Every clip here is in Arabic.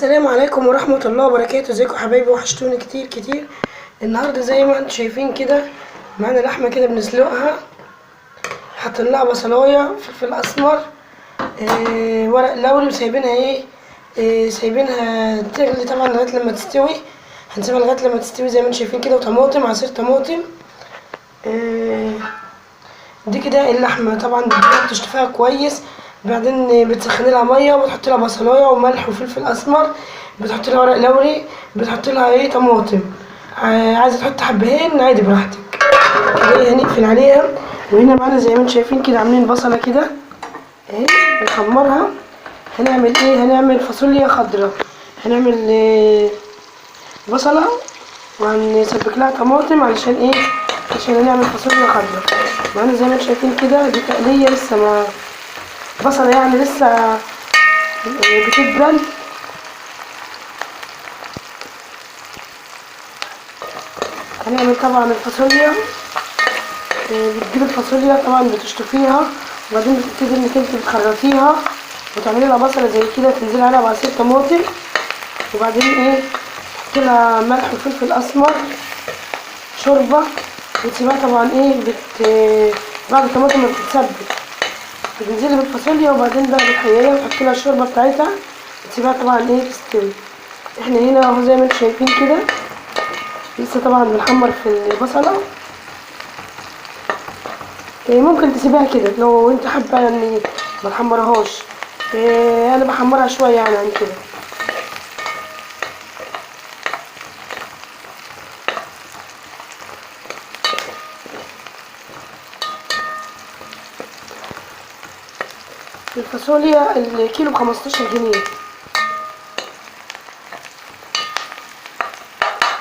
السلام عليكم ورحمة الله وبركاته. ازيكم حبايبي؟ وحشتوني كتير كتير. النهارده زي ما انتم شايفين كده معانا لحمة كده بنسلقها، حاطين لها بصلاية، فلفل اسمر، ورق لوري، وسايبينها سايبينها تغلي طبعا لغاية لما تستوي. هنسيبها لغاية لما تستوي زي ما انتم شايفين كده، وطماطم، عصير طماطم. دي كده اللحمة طبعا بتشطفيها كويس، بعدين بتسخني لها ميه وبتحطي لها بصلايه وملح وفلفل اسمر، بتحطي لها ورق لوري، بتحطي لها طماطم. عايزه تحطي حبهان عادي براحتك. كده هنقفل عليها. وهنا معانا زي ما انتم شايفين كده عاملين بصله كده اهي بنحمرها. هنعمل هنعمل فاصوليا خضراء. هنعمل بصله وهنسبك لها طماطم عشان هنعمل فاصوليا خضراء. معانا زي ما انتم شايفين كده دي تقليه لسه، ما بصله يعني لسه بتدبل. هنعمل طبعا الفاصوليا. بتجيب الفاصوليا طبعا بتشطفيها، وبعدين بتبتدي انك انت بتخرطيها وتعملي لها بصله زي كده، تنزلي عليها بعصير طماطم، وبعدين تحطي لها ملح وفلفل اسمر، شوربه، وتسيبها طبعا بعد الطماطم ما بتتسبك بتنزلي بالفاصوليا، وبعدين بقى بتحيريها وتحطي لها الشوربه بتاعتها، وتسيبها طبعا تستوي. احنا هنا اهو زي ما انتم شايفين كده لسه طبعا بنحمر في البصله. ممكن تسيبها كده لو انت حابه اني ما تحمرهاش. انا بحمرها شويه يعني عن كده. الفاصوليا الكيلو ب15 جنيه،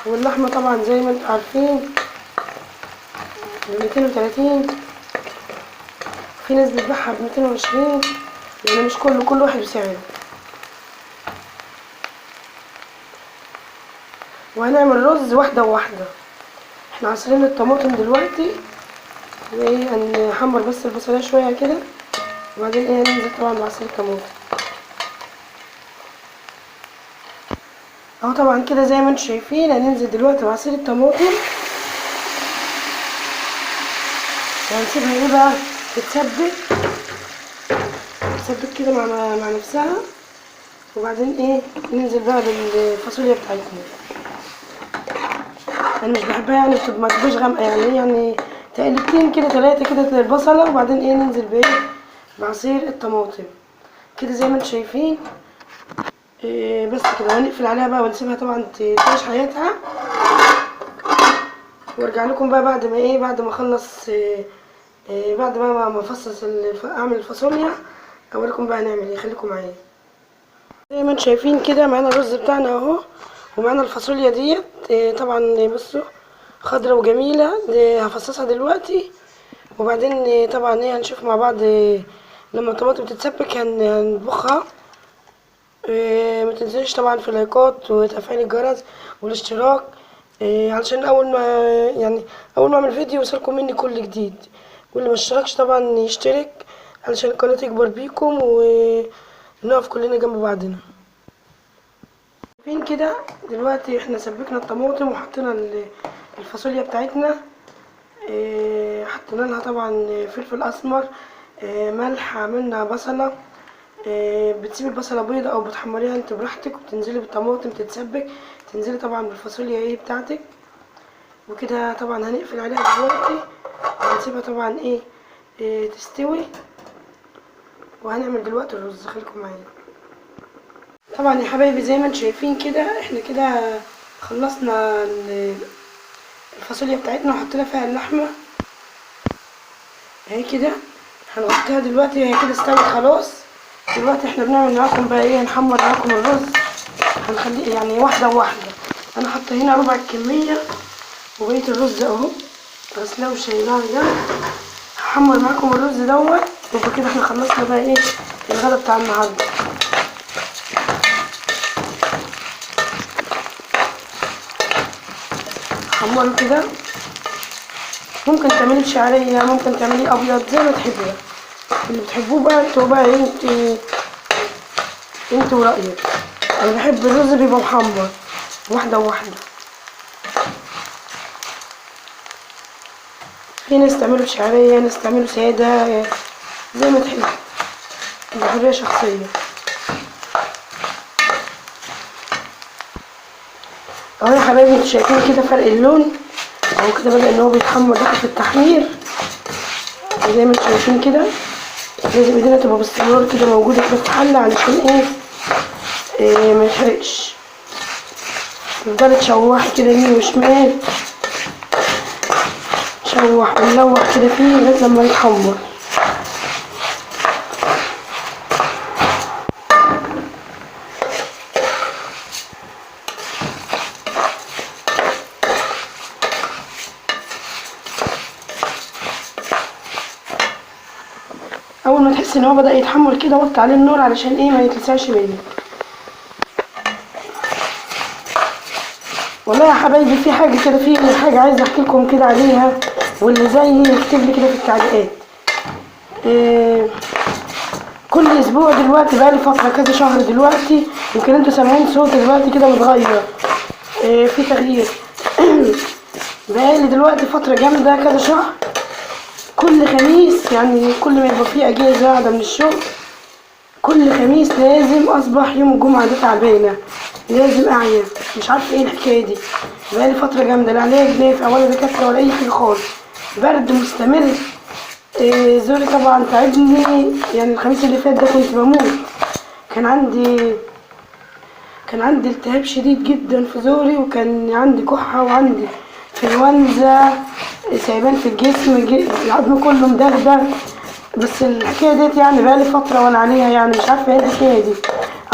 واللحمه طبعا زي ما انتم عارفين ب230. في ناس بتبيعها ب220، يعني مش كل واحد بسعره. وهنعمل رز واحده وواحده. احنا عصرين الطماطم دلوقتي، هنحمر بس البصلايه شويه كده، وبعدين ننزل طبعا بعصير الطماطم اهو. طبعا كده زي ما انتم شايفين هننزل دلوقتي بعصير الطماطم، وهنسيبها بقى تتسبك كده مع نفسها، وبعدين ننزل بقى بالفاصوليا بتاعتنا. انا مش بحبها يعني ما تبقاش غامقه، يعني تقلبتين كده 3 كده البصله، وبعدين ننزل بعصير الطماطم كده زي ما انتم شايفين. بس كده هنقفل عليها بقى ونسيبها طبعا تعيش حياتها، وارجع لكم بقى بعد ما اخلص، بعد ما افصص اعمل الفاصوليا، اوريكم بقى هنعمل خليكم معايا. زي ما انتم شايفين كده معانا الرز بتاعنا اهو، ومعانا الفاصوليا ديت طبعا بصوا خضرة وجميلة. دي هفصصها دلوقتي، وبعدين طبعا هنشوف مع بعض لما الطماطم تتسبك هنطبخها. ما تنسوش طبعا في اللايكات وتفعيل الجرس والاشتراك، علشان اول ما اعمل فيديو يوصلكم مني كل جديد. واللي ما اشتركش طبعا يشترك علشان القناه تكبر بيكم ونقف كلنا جنب بعضنا. فين كده دلوقتي احنا سبكنا الطماطم وحطينا الفاصوليا بتاعتنا. حطينا لها طبعا فلفل اسمر، ملح، عملنا بصله. بتسيبي البصله بيضه او بتحمريها انت براحتك، وبتنزلي بالطماطم تتسبك، تنزلي طبعا بالفاصوليا بتاعتك. وكده طبعا هنقفل عليها دلوقتي، وهنسيبها طبعا تستوي. وهنعمل دلوقتي الرز، خليكم معايا. طبعا يا حبايبي زي ما انتم شايفين كده احنا كده خلصنا الفاصوليا بتاعتنا وحطينا فيها اللحمه اهي كده. هنغطيها دلوقتي، هي كده استوت خلاص. دلوقتي احنا بنعمل معاكم بقى هنحمر معاكم الرز، هنخليه يعني واحده وواحده. انا حاطه هنا ربع الكميه، وبقيه الرز اهو غسلاه وشايلاه ده. هحمر معاكم الرز دوت، يبقى كده احنا خلصنا بقى الغدا بتاع النهارده. حمره كده، ممكن تعمليه بشعريه، ممكن تعمليه ابيض زي ما تحبوا. اللي بتحبوه بقى انتوا بقى انت ورأيك. انا بحب الرز بيبقى محمر واحده واحده. في ناس تعمله بشعريه، ناس تعمله ساده، زي ما تحب، بحريه شخصيه. اهو يا حبايبي انتوا شايفين كده فرق اللون، اهو كده بدأ ان هو بيتحمر داخل في التحمير زي ما انتوا شايفين كده. لازم ايدينا تبقى باستمرار كده موجوده كده في الحله علشان ما يتحرقش. تفضلي تشوحي كده يمين وشمال، تشوح ونلوح كده فيه لغايه لما يتحمر. اول ما تحسي ان هو بدأ يتحمر كده وطي عليه النار علشان ما يتلسعش منك. والله يا حبايبي في حاجه كده، في حاجه عايزه احكي لكم كده عليها، واللي زيي يكتب لي كده في التعليقات. كل اسبوع دلوقتي بقالي فتره كذا شهر دلوقتي، يمكن انتوا سامعين صوت دلوقتي كده متغير، في تغيير. بقالي دلوقتي فتره جامده كذا شهر، كل خميس يعني كل ما يبقى فيه اجازه قاعده من الشغل، كل خميس لازم اصبح يوم الجمعه ده تعبانه، لازم اعيا. مش عارفه ايه الحكايه دي، بقالي فتره جامده، لا علاج نافع ولا دكاتره ولا اي حاجه خالص، برد مستمر. زوري طبعا تعبني، يعني الخميس اللي فات ده كنت بموت. كان عندي التهاب شديد جدا في زوري، وكان عندي كحه وعندي انفلونزا، سايبان في الجسم، العظم كله مدغدغ. بس الحكايه ديت يعني بقالي فتره وانا عليها، يعني مش عارفه ايه الحكايه دي،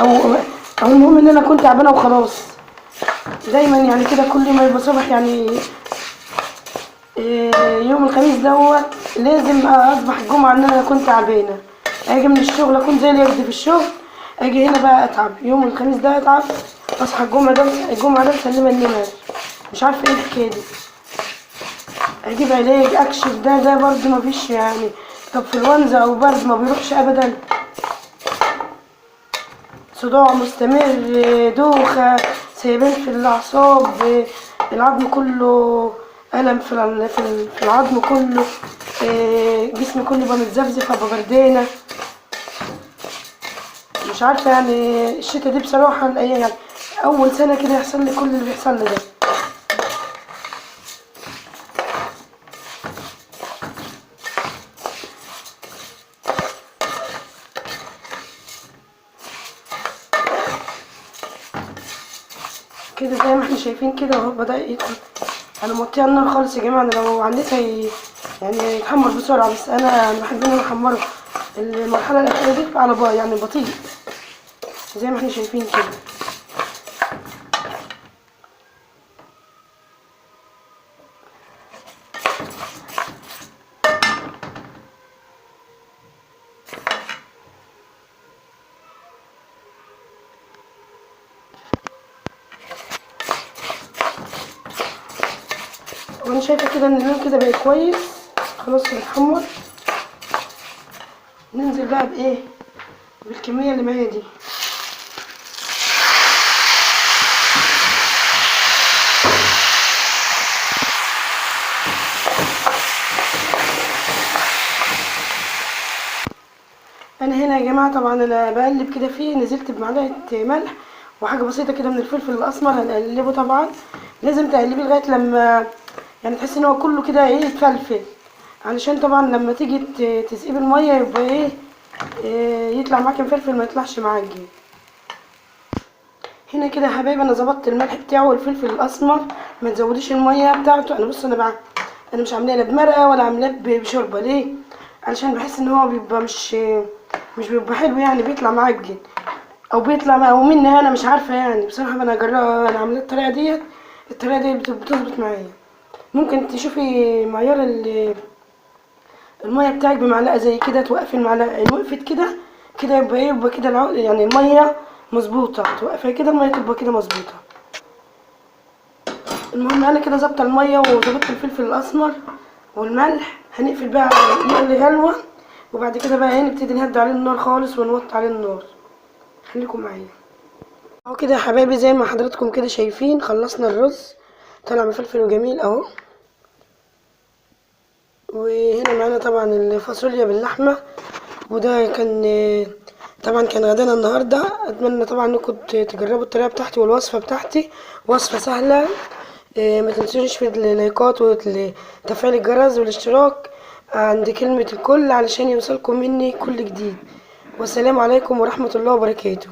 او المهم ان انا كنت تعبانه وخلاص. دايما يعني كده كل ما يبقى صبح يعني يوم الخميس دوت لازم اصبح الجمعه ان انا كنت تعبانه، اجي من الشغل اكون زي اليد في الشغل، اجي هنا بقى اتعب يوم الخميس ده، اتعب اصحى الجمعه ده مسلمه النمر. مش عارفه ايه الحكايه دي، اجيب علاج اكشف ده برضه مفيش يعني. طب انفلونزا او برد ما بيروحش ابدا، صداع مستمر، دوخه، سايبين في الاعصاب، العظم كله الم في العظم كله، جسمي كله بقى متزفزف، ابقى بردانه. مش عارفه يعني الشتا دي بصراحه الايام يعني اول سنه كده يحصل لي كل اللي بيحصل لي ده. كده زي ما احنا شايفين كده اهو بدأ يدخل. انا موطيه النار خالص يا جماعه، انا لو عليتها يعني يتحمر بسرعه، بس انا بحب ان انا احمره المرحله الاخيره دي على يعني بطيء زي ما احنا شايفين كده. وانا شايفه كده ان اللون كده بقى كويس خلاص بيتحمر. ننزل بقى بالكميه اللي معايا دي. انا هنا يا جماعه طبعا انا بقلب كده فيه، نزلت بمعلقه ملح وحاجه بسيطه كده من الفلفل الاسمر، هنقلبه طبعا. لازم تقلبيه لغايه لما يعني تحس ان هو كله كده يتفلفل، علشان طبعا لما تيجي تسقيه الميه يبقى يطلع معاكي مفلفل، ما يطلعش معجن. هنا كده يا حبايبي انا ظبطت الملح بتاعه والفلفل الاسمر، ما تزوديش الميه بتاعته. انا بص انا مش عاملاه لا بمرقه ولا عاملاه بشوربه، ليه؟ علشان بحس ان هو بيبقى مش بيبقى حلو، يعني بيطلع معجن او بيطلع او مني انا مش عارفه يعني. بصراحه انا جربت، انا عامله الطريقه دي بتظبط معايا. ممكن تشوفي معيار الميه بتاعك بمعلقه زي كده، توقفي المعلقه ان وقفت كده كده يبقى يبقى كده يعني الميه مظبوطه، توقفي كده الميه تبقى كده مظبوطه. المهم انا كده ظبطه الميه وظبطت الفلفل الاسمر والملح. هنقفل بقى يغلي غلوه، وبعد كده بقى نبتدي نهدي عليه النار خالص ونوطي عليه النار. خليكم معايا. اهو كده يا حبايبي زي ما حضراتكم كده شايفين خلصنا الرز، طلع مفلفل وجميل اهو. وهنا معانا طبعا الفاصوليا باللحمه، وده كان طبعا كان غدانا النهارده. اتمنى طبعا انكم تجربوا الطريقه بتاعتي والوصفه بتاعتي، وصفه سهله. ما تنسوش في اللايكات وتفعيل الجرس والاشتراك عند كلمه الكل علشان يوصلكم مني كل جديد. والسلام عليكم ورحمه الله وبركاته.